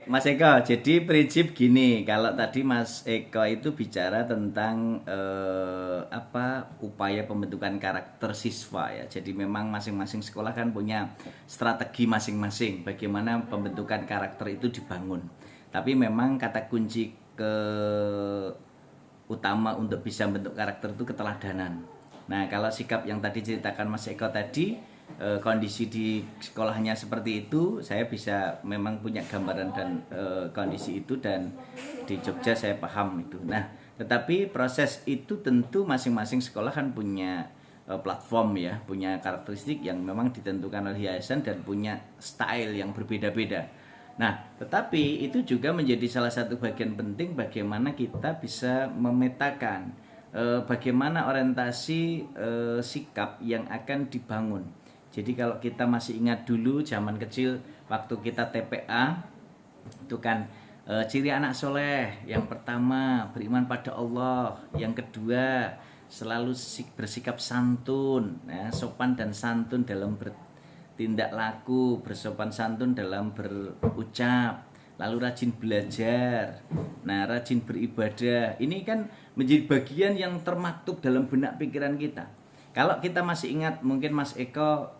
Mas Eko, jadi prinsip gini, kalau tadi Mas Eko itu bicara tentang apa upaya pembentukan karakter siswa ya. Jadi memang masing-masing sekolah kan punya strategi masing-masing bagaimana pembentukan karakter itu dibangun. Tapi memang kata kunci ke utama untuk bisa bentuk karakter itu keteladanan. Nah, kalau sikap yang tadi ceritakan Mas Eko tadi, kondisi di sekolahnya seperti itu, saya bisa memang punya gambaran dan kondisi itu, dan di Jogja saya paham itu. Nah, tetapi proses itu tentu masing-masing sekolah kan punya platform ya, punya karakteristik yang memang ditentukan oleh yayasan dan punya style yang berbeda-beda. Nah, tetapi itu juga menjadi salah satu bagian penting bagaimana kita bisa memetakan bagaimana orientasi sikap yang akan dibangun. Jadi kalau kita masih ingat dulu zaman kecil waktu kita TPA itu kan ciri anak soleh yang pertama beriman pada Allah, yang kedua selalu bersikap santun, ya, sopan dan santun dalam tindak laku, bersopan santun dalam berucap, lalu rajin belajar, nah rajin beribadah. Ini kan menjadi bagian yang termaktub dalam benak pikiran kita. Kalau kita masih ingat, mungkin Mas Eko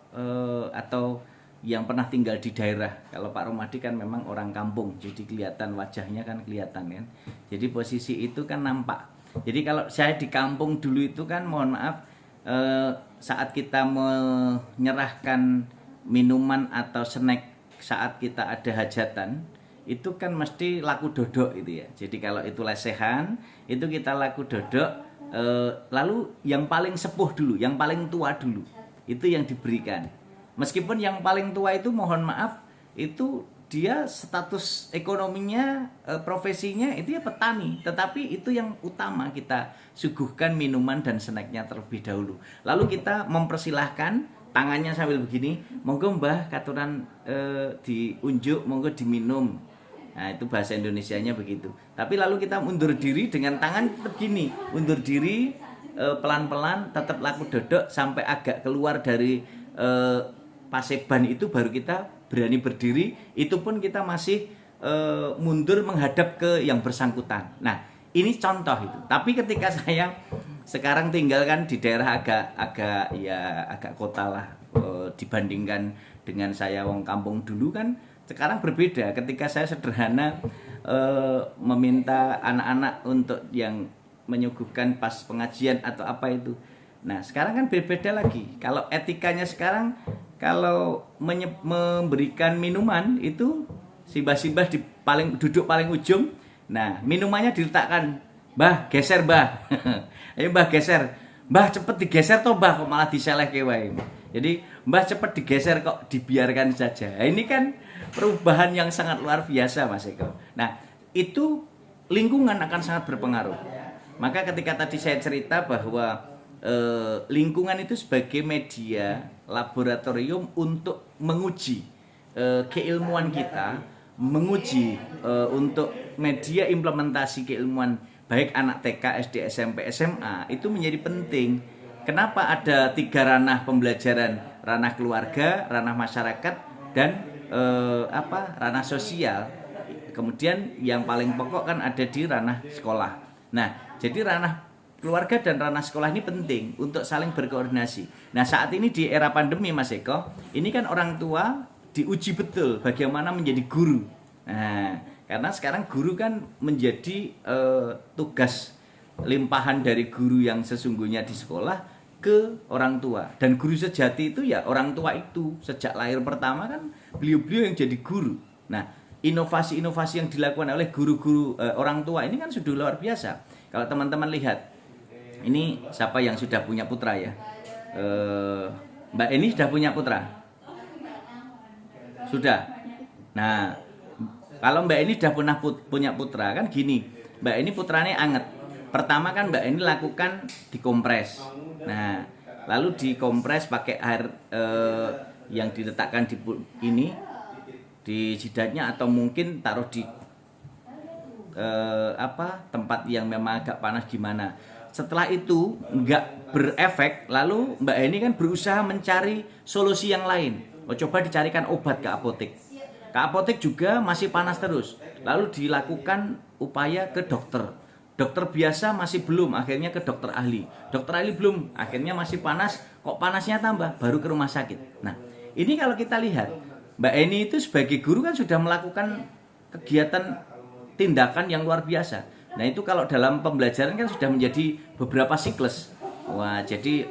atau yang pernah tinggal di daerah, kalau Pak Romadi kan memang orang kampung, jadi kelihatan wajahnya kan kelihatan kan. Jadi posisi itu kan nampak. Jadi kalau saya di kampung dulu itu kan, mohon maaf, saat kita menyerahkan minuman atau snack saat kita ada hajatan, itu kan mesti laku dodok itu ya. Jadi kalau itu lesehan, itu kita laku dodok, lalu yang paling sepuh dulu, yang paling tua dulu, itu yang diberikan. Meskipun yang paling tua itu mohon maaf, itu dia status ekonominya, profesinya itu ya petani, tetapi itu yang utama kita suguhkan minuman dan snacknya terlebih dahulu. Lalu kita mempersilahkan tangannya sambil begini, monggo mbah katuran diunjuk, monggo diminum. Nah itu bahasa Indonesianya begitu. Tapi lalu kita mundur diri dengan tangan tetap gini, mundur diri pelan-pelan, tetap laku dodok sampai agak keluar dari paseban itu, baru kita berani berdiri. Itu pun kita masih mundur menghadap ke yang bersangkutan. Nah ini contoh itu. Tapi ketika saya sekarang tinggal kan di daerah agak kota lah, dibandingkan dengan saya wong kampung dulu kan sekarang berbeda. Ketika saya sederhana meminta anak-anak untuk yang menyuguhkan pas pengajian atau apa itu. Nah sekarang kan berbeda lagi. Kalau etikanya sekarang, kalau memberikan minuman itu simbah-simbah duduk paling ujung. Nah minumannya diletakkan, mbah geser mbah. Ayo mbah geser, mbah cepet digeser toh mbah, kok malah diseleh wae. Jadi mbah cepet digeser kok dibiarkan saja. Nah, ini kan perubahan yang sangat luar biasa Mas Eko. Nah itu lingkungan akan sangat berpengaruh. Maka ketika tadi saya cerita bahwa lingkungan itu sebagai media laboratorium untuk menguji keilmuan kita, menguji untuk media implementasi keilmuan baik anak TK, SD, SMP, SMA, itu menjadi penting. Kenapa ada 3 ranah pembelajaran? Ranah keluarga, ranah masyarakat, dan ranah sosial. Kemudian yang paling pokok kan ada di ranah sekolah. Nah, jadi ranah keluarga dan ranah sekolah ini penting untuk saling berkoordinasi. Nah, saat ini di era pandemi Mas Eko, ini kan orang tua diuji betul bagaimana menjadi guru. Nah, karena sekarang guru kan menjadi tugas limpahan dari guru yang sesungguhnya di sekolah ke orang tua. Dan guru sejati itu ya orang tua itu. Sejak lahir pertama kan beliau-beliau yang jadi guru. Nah, inovasi-inovasi yang dilakukan oleh guru-guru orang tua ini kan sudah luar biasa. Kalau teman-teman lihat, ini siapa yang sudah punya putra ya? Mbak Eni sudah punya putra? Sudah. Nah, kalau Mbak Eni sudah pernah punya putra kan gini, Mbak Eni putranya anget. Pertama kan Mbak Eni lakukan dikompres. Nah, lalu dikompres pakai air yang diletakkan di jidatnya, atau mungkin taruh di tempat yang memang agak panas gimana. Setelah itu nggak berefek, lalu Mbak Eni kan berusaha mencari solusi yang lain. Coba dicarikan obat ke apotek. Ke apotek juga masih panas terus. Lalu dilakukan upaya ke dokter. Dokter biasa masih belum, akhirnya ke dokter ahli. Dokter ahli belum, akhirnya masih panas. Kok panasnya tambah? Baru ke rumah sakit. Nah, ini kalau kita lihat, Mbak Eni itu sebagai guru kan sudah melakukan kegiatan tindakan yang luar biasa. Nah, itu kalau dalam pembelajaran kan sudah menjadi beberapa siklus. Wah, jadi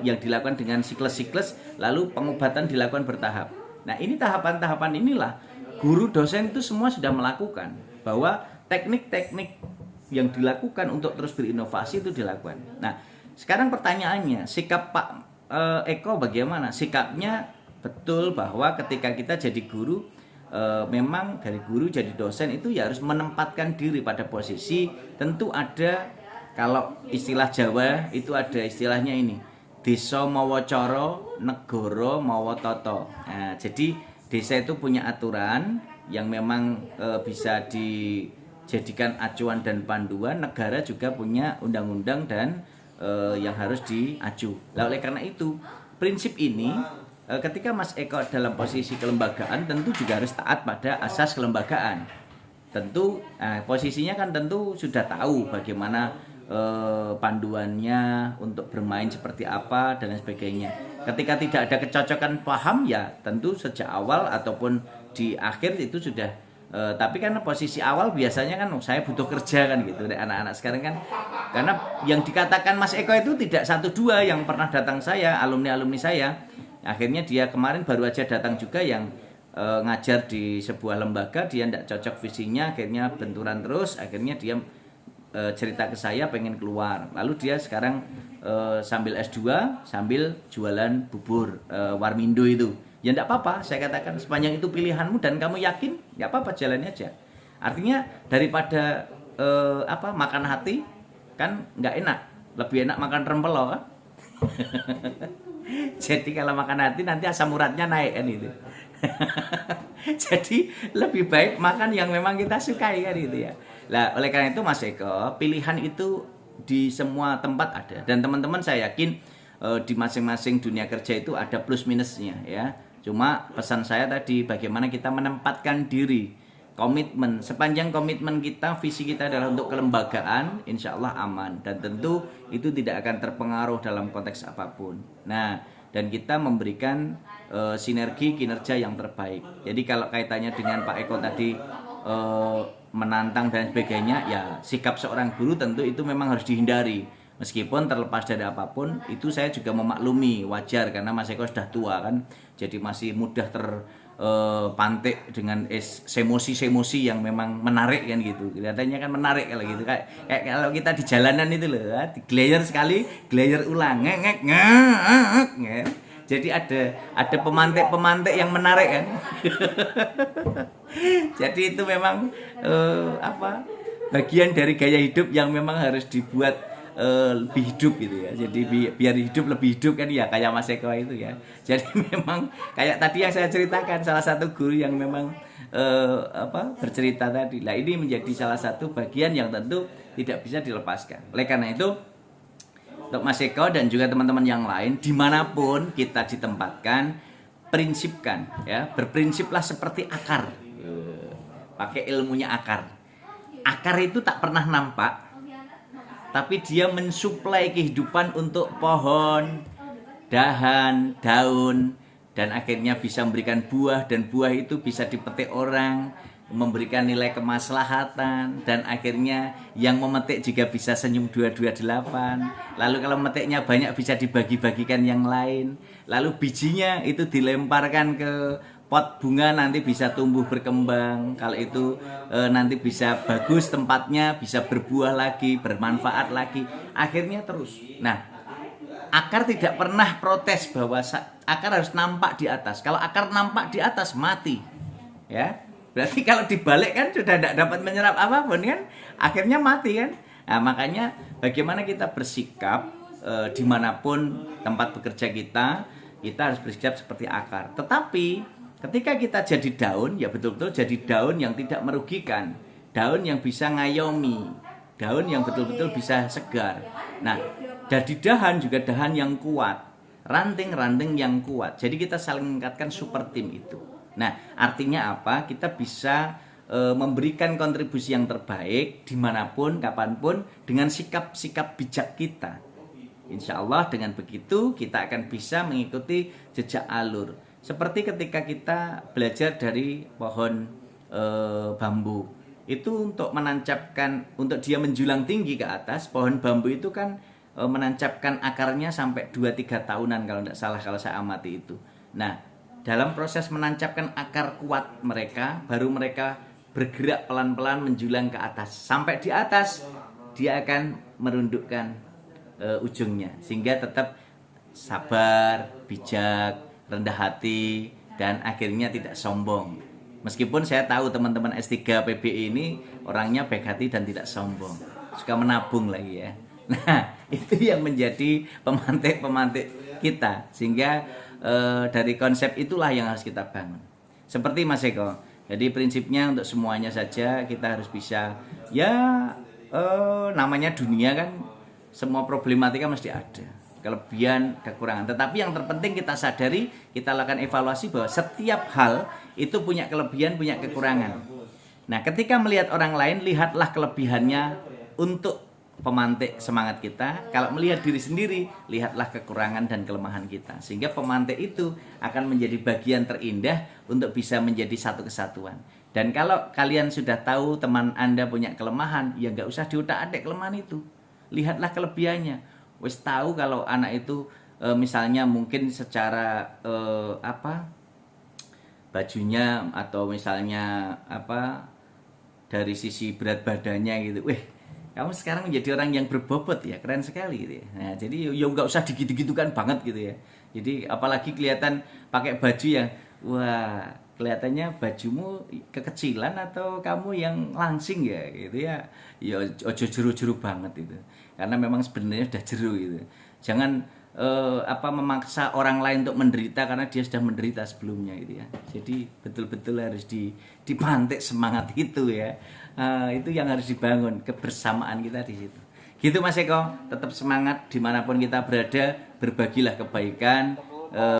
yang dilakukan dengan siklus-siklus, lalu pengobatan dilakukan bertahap. Nah, ini tahapan-tahapan inilah guru dosen itu semua sudah melakukan, bahwa teknik-teknik yang dilakukan untuk terus berinovasi itu dilakukan. Nah, sekarang pertanyaannya, sikap Pak Eko bagaimana? Sikapnya betul bahwa ketika kita jadi guru, memang dari guru jadi dosen itu ya harus menempatkan diri pada posisi, tentu ada, kalau istilah Jawa itu ada istilahnya ini, desa mawa cara, negara mawa tata. Nah, jadi desa itu punya aturan yang memang bisa dijadikan acuan dan panduan, negara juga punya undang-undang dan yang harus diacu. Nah, oleh karena itu, prinsip ini ketika Mas Eko dalam posisi kelembagaan tentu juga harus taat pada asas kelembagaan. Tentu posisinya kan tentu sudah tahu bagaimana panduannya untuk bermain seperti apa dan lain sebagainya. Ketika tidak ada kecocokan paham ya tentu sejak awal ataupun di akhir itu sudah tapi kan posisi awal biasanya kan saya butuh kerja kan gitu. Anak-anak sekarang kan, karena yang dikatakan Mas Eko itu tidak satu dua yang pernah datang saya, alumni-alumni saya. Akhirnya dia kemarin baru aja datang juga yang ngajar di sebuah lembaga, dia tidak cocok visinya, akhirnya benturan terus, akhirnya dia cerita ke saya pengen keluar. Lalu dia sekarang sambil S2 sambil jualan bubur Warmindo itu. Ya enggak apa-apa, saya katakan sepanjang itu pilihanmu dan kamu yakin, enggak apa-apa, jalani aja. Artinya daripada makan hati kan enggak enak, lebih enak makan rempelo kan. Jadi kalau makan hati nanti asam uratnya naik kan itu. Jadi lebih baik makan yang memang kita sukai kan itu ya. Nah, oleh karena itu Mas Eko, pilihan itu di semua tempat ada, dan teman-teman saya yakin di masing-masing dunia kerja itu ada plus minusnya ya. Cuma pesan saya tadi, bagaimana kita menempatkan diri, komitmen, sepanjang komitmen kita, visi kita adalah untuk kelembagaan, insya Allah aman, dan tentu itu tidak akan terpengaruh dalam konteks apapun. Nah, dan kita memberikan sinergi kinerja yang terbaik. Jadi kalau kaitannya dengan Pak Eko tadi menantang dan sebagainya, ya sikap seorang guru tentu itu memang harus dihindari. Meskipun terlepas dari apapun, itu saya juga memaklumi, wajar, karena Mas Eko sudah tua kan, jadi masih mudah terpantik dengan semosi-semosi yang memang menarik kan gitu. Kelihatannya kan menarik kalau gitu, kayak kalau kita di jalanan itu loh, diglayer sekali, glayer ulang, ngek. Jadi ada pemantik-pemantik yang menarik kan. Jadi itu memang bagian dari gaya hidup yang memang harus dibuat lebih hidup gitu ya. Jadi biar hidup lebih hidup kan ya, kayak Mas Eko itu ya. Jadi memang kayak tadi yang saya ceritakan, salah satu guru yang memang bercerita tadi. Nah, ini menjadi salah satu bagian yang tentu tidak bisa dilepaskan. Oleh karena itu, untuk Mas Eko dan juga teman-teman yang lain, dimanapun kita ditempatkan, prinsipkan ya, berprinsiplah seperti akar. Pakai ilmunya akar. Akar itu tak pernah nampak, tapi dia mensuplai kehidupan untuk pohon, dahan, daun, dan akhirnya bisa memberikan buah, dan buah itu bisa dipetik orang, memberikan nilai kemaslahatan, dan akhirnya yang memetik juga bisa senyum 228. Lalu kalau memetiknya banyak bisa dibagi-bagikan yang lain. Lalu bijinya itu dilemparkan ke pot bunga, nanti bisa tumbuh berkembang. Kalau itu nanti bisa bagus tempatnya, bisa berbuah lagi, bermanfaat lagi. Akhirnya terus. Nah, akar tidak pernah protes bahwa akar harus nampak di atas. Kalau akar nampak di atas, mati. Ya. Berarti kalau dibalik kan sudah tidak dapat menyerap apapun kan. Akhirnya mati kan. Nah, makanya bagaimana kita bersikap dimanapun tempat bekerja kita harus bersikap seperti akar. Tetapi ketika kita jadi daun, ya betul-betul jadi daun yang tidak merugikan, daun yang bisa ngayomi, daun yang betul-betul bisa segar. Nah, jadi dahan juga dahan yang kuat, ranting-ranting yang kuat. Jadi kita saling meningkatkan super team itu. Nah, artinya apa? Kita bisa memberikan kontribusi yang terbaik dimanapun, kapanpun, dengan sikap-sikap bijak kita. Insya Allah dengan begitu kita akan bisa mengikuti jejak alur. Seperti ketika kita belajar dari pohon bambu. Itu untuk menancapkan, untuk dia menjulang tinggi ke atas, pohon bambu itu kan menancapkan akarnya sampai 2-3 tahunan kalau tidak salah, kalau saya amati itu. Nah, dalam proses menancapkan akar kuat mereka, baru mereka bergerak pelan-pelan menjulang ke atas. Sampai di atas, dia akan merundukkan ujungnya. Sehingga tetap sabar, bijak, rendah hati, dan akhirnya tidak sombong. Meskipun saya tahu teman-teman S3 PBI ini orangnya baik hati dan tidak sombong. Suka menabung lagi ya. Nah, itu yang menjadi pemantik-pemantik kita. Sehingga dari konsep itulah yang harus kita bangun. Seperti Mas Eko. Jadi prinsipnya untuk semuanya saja kita harus bisa, ya namanya dunia kan, semua problematika mesti ada. Kelebihan, kekurangan. Tetapi yang terpenting kita sadari, kita lakukan evaluasi bahwa setiap hal itu punya kelebihan, punya kekurangan. Nah, ketika melihat orang lain, lihatlah kelebihannya untuk pemantik semangat kita. Kalau melihat diri sendiri, lihatlah kekurangan dan kelemahan kita. Sehingga pemantik itu akan menjadi bagian terindah untuk bisa menjadi satu kesatuan. Dan kalau kalian sudah tahu teman Anda punya kelemahan, ya nggak usah diutak-atik kelemahan itu. Lihatlah kelebihannya. Wis tahu kalau anak itu misalnya mungkin secara bajunya atau misalnya dari sisi berat badannya gitu, kamu sekarang menjadi orang yang berbobot ya, keren sekali gitu ya. Nah, jadi ya nggak usah digitu-gitukan banget gitu ya. Jadi apalagi kelihatan pakai baju yang, wah, kelihatannya bajumu kekecilan atau kamu yang langsing ya gitu ya. Ya ojo jeru-jeru banget itu. Karena memang sebenarnya sudah jeru gitu. Jangan memaksa orang lain untuk menderita karena dia sudah menderita sebelumnya gitu ya. Jadi betul-betul harus dipantik semangat itu ya. Itu yang harus dibangun, kebersamaan kita di situ. Gitu Mas Eko, tetap semangat dimanapun kita berada, berbagilah kebaikan.